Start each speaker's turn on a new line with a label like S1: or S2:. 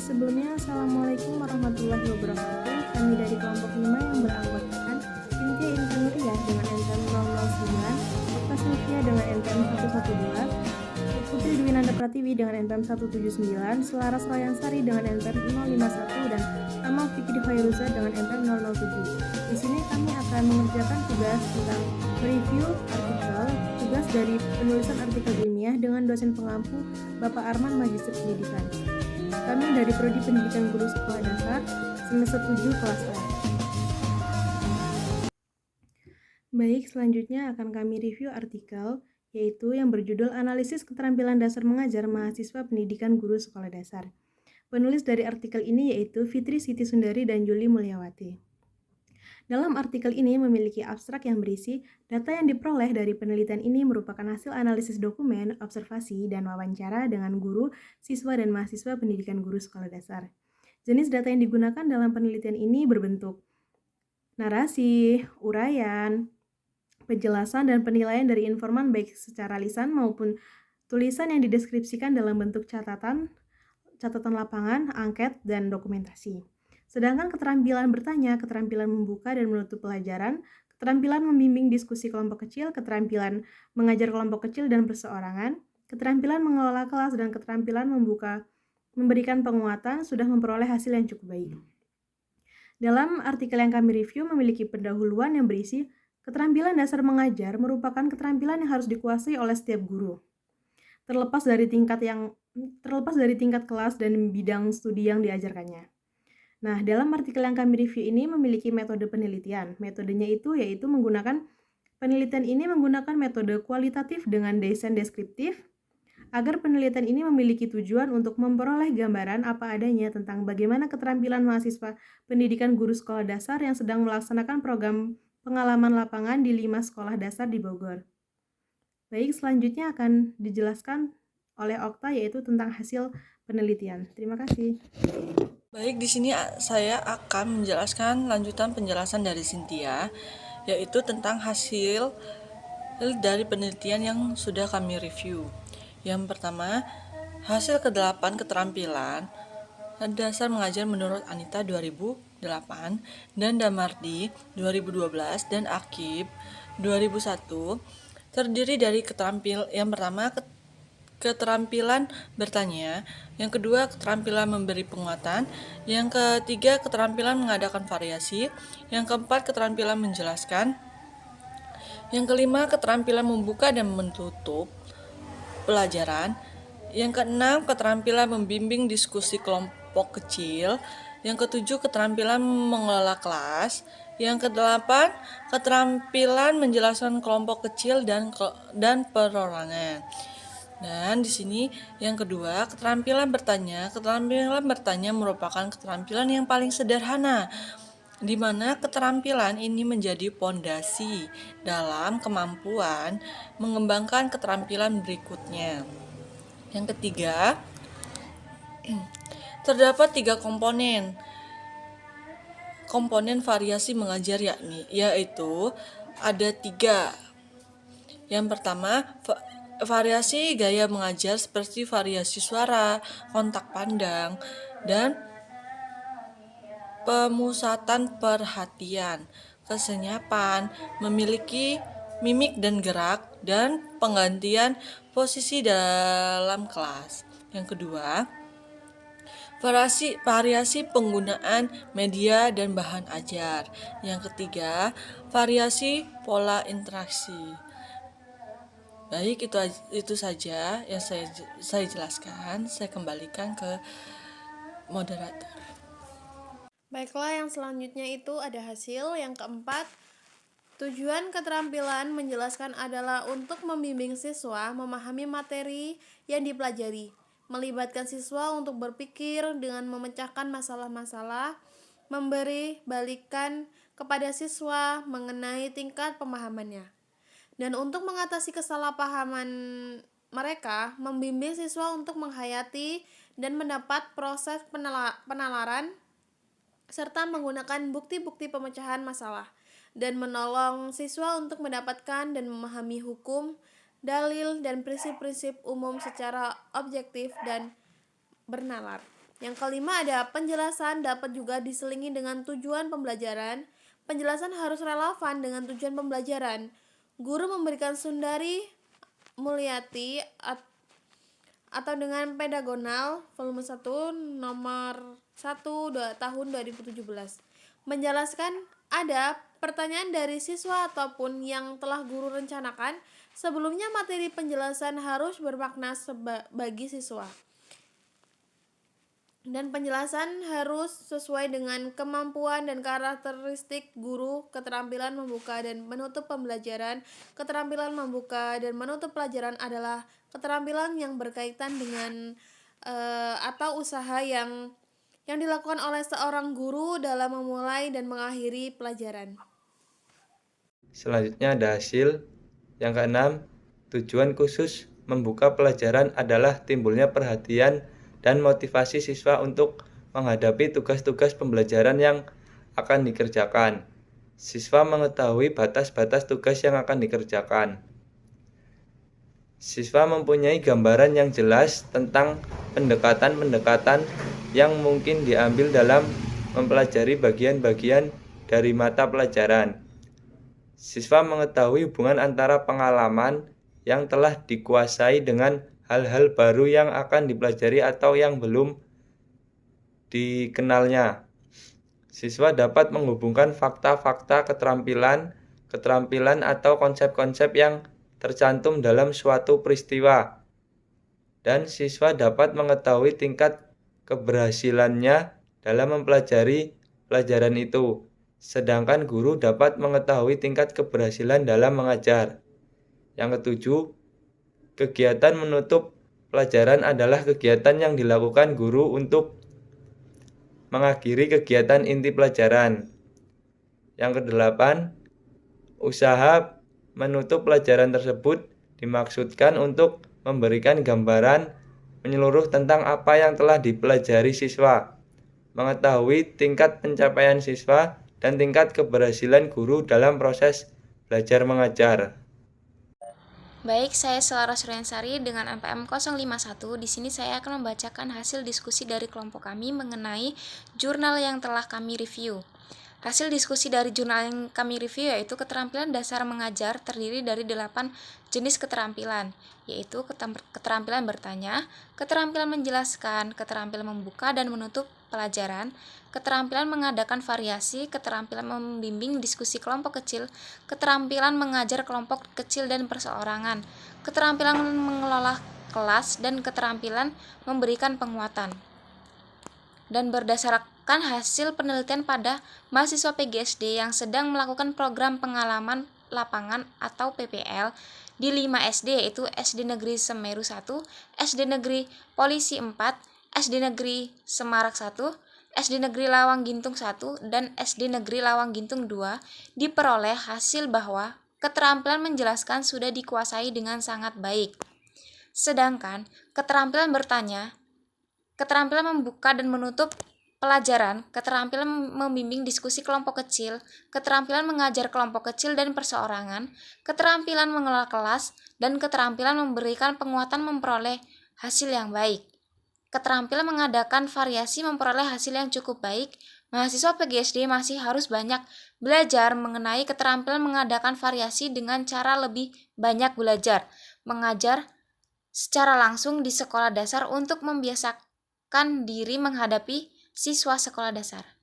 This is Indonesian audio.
S1: Sebelumnya, Assalamualaikum warahmatullahi wabarakatuh. Kami dari kelompok 5 yang beranggotakan Cynthia Intan Nuriyah dengan NPM 009, Okta Sylvia dengan NPM 112, Putri Dwinanda Pratiwi dengan NPM 179, Selaras Rayansari dengan NPM 051, dan Amal Fikri Khairuza dengan NPM 007. Di sini kami akan mengerjakan tugas tentang mereview artikel, tugas dari penulisan artikel ilmiah dengan dosen pengampu Bapak Arman Magister Pendidikan. Kami dari Prodi Pendidikan Guru Sekolah Dasar semester 7 kelas A. Baik, selanjutnya akan kami review artikel, yaitu yang berjudul Analisis Keterampilan Dasar Mengajar Mahasiswa Pendidikan Guru Sekolah Dasar. Penulis dari artikel ini yaitu Fitri Siti Sundari dan Juli Mulyawati. Dalam artikel ini memiliki abstrak yang berisi data yang diperoleh dari penelitian ini merupakan hasil analisis dokumen, observasi, dan wawancara dengan guru, siswa, dan mahasiswa pendidikan guru sekolah dasar. Jenis data yang digunakan dalam penelitian ini berbentuk narasi, uraian, penjelasan, dan penilaian dari informan baik secara lisan maupun tulisan yang dideskripsikan dalam bentuk catatan lapangan, angket, dan dokumentasi. Sedangkan keterampilan bertanya, keterampilan membuka dan menutup pelajaran, keterampilan membimbing diskusi kelompok kecil, keterampilan mengajar kelompok kecil dan perseorangan, keterampilan mengelola kelas, dan keterampilan memberikan penguatan sudah memperoleh hasil yang cukup baik. Dalam artikel yang kami review memiliki pendahuluan yang berisi keterampilan dasar mengajar merupakan keterampilan yang harus dikuasai oleh setiap guru. Terlepas dari tingkat kelas dan bidang studi yang diajarkannya. Nah, dalam artikel yang kami review ini memiliki metode penelitian. Metodenya yaitu penelitian ini menggunakan metode kualitatif dengan desain deskriptif, agar penelitian ini memiliki tujuan untuk memperoleh gambaran apa adanya tentang bagaimana keterampilan mahasiswa pendidikan guru sekolah dasar yang sedang melaksanakan program pengalaman lapangan di 5 sekolah dasar di Bogor. Baik, selanjutnya akan dijelaskan oleh Okta yaitu tentang hasil penelitian. Terima kasih.
S2: Baik, di sini saya akan menjelaskan lanjutan penjelasan dari Cynthia, yaitu tentang hasil dari penelitian yang sudah kami review. Yang pertama, hasil ke-8 keterampilan dasar mengajar menurut Anita 2008 dan Damardi 2012 dan Akib 2001 terdiri dari yang pertama keterampilan bertanya, yang kedua keterampilan memberi penguatan, yang ketiga keterampilan mengadakan variasi, yang keempat keterampilan menjelaskan, yang kelima keterampilan membuka dan menutup pelajaran, yang keenam keterampilan membimbing diskusi kelompok kecil, yang ketujuh keterampilan mengelola kelas, yang kedelapan keterampilan menjelaskan kelompok kecil dan perorangan. Dan di sini yang kedua, keterampilan bertanya. Keterampilan bertanya merupakan keterampilan yang paling sederhana, di mana keterampilan ini menjadi pondasi dalam kemampuan mengembangkan keterampilan berikutnya. Yang ketiga, terdapat 3 komponen variasi mengajar yaitu ada 3. Yang pertama, variasi gaya mengajar seperti variasi suara, kontak pandang, dan pemusatan perhatian, kesenyapan, memiliki mimik dan gerak, dan penggantian posisi dalam kelas. Yang kedua, variasi penggunaan media dan bahan ajar. Yang ketiga, variasi pola interaksi. Baik, itu saja yang saya jelaskan. Saya kembalikan ke moderator.
S3: Baiklah, yang selanjutnya itu ada hasil. Yang keempat, tujuan keterampilan menjelaskan adalah untuk membimbing siswa memahami materi yang dipelajari, melibatkan siswa untuk berpikir dengan memecahkan masalah-masalah, memberi balikan kepada siswa mengenai tingkat pemahamannya. Dan untuk mengatasi kesalahpahaman mereka, membimbing siswa untuk menghayati dan mendapat proses penalaran serta menggunakan bukti-bukti pemecahan masalah, dan menolong siswa untuk mendapatkan dan memahami hukum, dalil, dan prinsip-prinsip umum secara objektif dan bernalar. Yang kelima ada penjelasan dapat juga diselingi dengan tujuan pembelajaran. Penjelasan harus relevan dengan tujuan pembelajaran. Guru memberikan Sundari Mulyati atau dengan Pedagonal volume 1 nomor 1 tahun 2017 menjelaskan ada pertanyaan dari siswa ataupun yang telah guru rencanakan. Sebelumnya materi penjelasan harus bermakna bagi siswa. Dan penjelasan harus sesuai dengan kemampuan dan karakteristik guru. Keterampilan membuka dan menutup pembelajaran. Keterampilan membuka dan menutup pelajaran adalah keterampilan yang berkaitan dengan atau usaha yang dilakukan oleh seorang guru dalam memulai dan mengakhiri pelajaran.
S4: Selanjutnya ada hasil. Yang keenam, tujuan khusus membuka pelajaran adalah timbulnya perhatian dan motivasi siswa untuk menghadapi tugas-tugas pembelajaran yang akan dikerjakan. Siswa mengetahui batas-batas tugas yang akan dikerjakan. Siswa mempunyai gambaran yang jelas tentang pendekatan-pendekatan yang mungkin diambil dalam mempelajari bagian-bagian dari mata pelajaran. Siswa mengetahui hubungan antara pengalaman yang telah dikuasai dengan hal-hal baru yang akan dipelajari atau yang belum dikenalnya. Siswa dapat menghubungkan fakta-fakta keterampilan atau konsep-konsep yang tercantum dalam suatu peristiwa. Dan siswa dapat mengetahui tingkat keberhasilannya dalam mempelajari pelajaran itu. Sedangkan guru dapat mengetahui tingkat keberhasilan dalam mengajar. Yang ketujuh, kegiatan menutup pelajaran adalah kegiatan yang dilakukan guru untuk mengakhiri kegiatan inti pelajaran. Yang kedelapan, usaha menutup pelajaran tersebut dimaksudkan untuk memberikan gambaran menyeluruh tentang apa yang telah dipelajari siswa, mengetahui tingkat pencapaian siswa, dan tingkat keberhasilan guru dalam proses belajar mengajar.
S5: Baik, saya Selaras Suryansari dengan NPM 051. Di sini saya akan membacakan hasil diskusi dari kelompok kami mengenai jurnal yang telah kami review. Hasil diskusi dari jurnal yang kami review yaitu keterampilan dasar mengajar terdiri dari 8 jenis keterampilan, yaitu keterampilan bertanya, keterampilan menjelaskan, keterampilan membuka dan menutup pelajaran, keterampilan mengadakan variasi, keterampilan membimbing diskusi kelompok kecil, keterampilan mengajar kelompok kecil dan perseorangan, keterampilan mengelola kelas, dan keterampilan memberikan penguatan. Dan berdasarkan hasil penelitian pada mahasiswa PGSD yang sedang melakukan program pengalaman lapangan atau PPL di 5 SD yaitu SD Negeri Semeru 1, SD Negeri Polisi 4, SD Negeri Semarak 1, SD Negeri Lawang Gintung 1, dan SD Negeri Lawang Gintung 2, diperoleh hasil bahwa keterampilan menjelaskan sudah dikuasai dengan sangat baik. Sedangkan keterampilan bertanya, keterampilan membuka dan menutup pelajaran, keterampilan membimbing diskusi kelompok kecil, keterampilan mengajar kelompok kecil dan perseorangan, keterampilan mengelola kelas, dan keterampilan memberikan penguatan memperoleh hasil yang baik. Keterampilan mengadakan variasi memperoleh hasil yang cukup baik. Mahasiswa PGSD masih harus banyak belajar mengenai keterampilan mengadakan variasi dengan cara lebih banyak belajar, mengajar secara langsung di sekolah dasar untuk membiasakan diri menghadapi siswa sekolah dasar.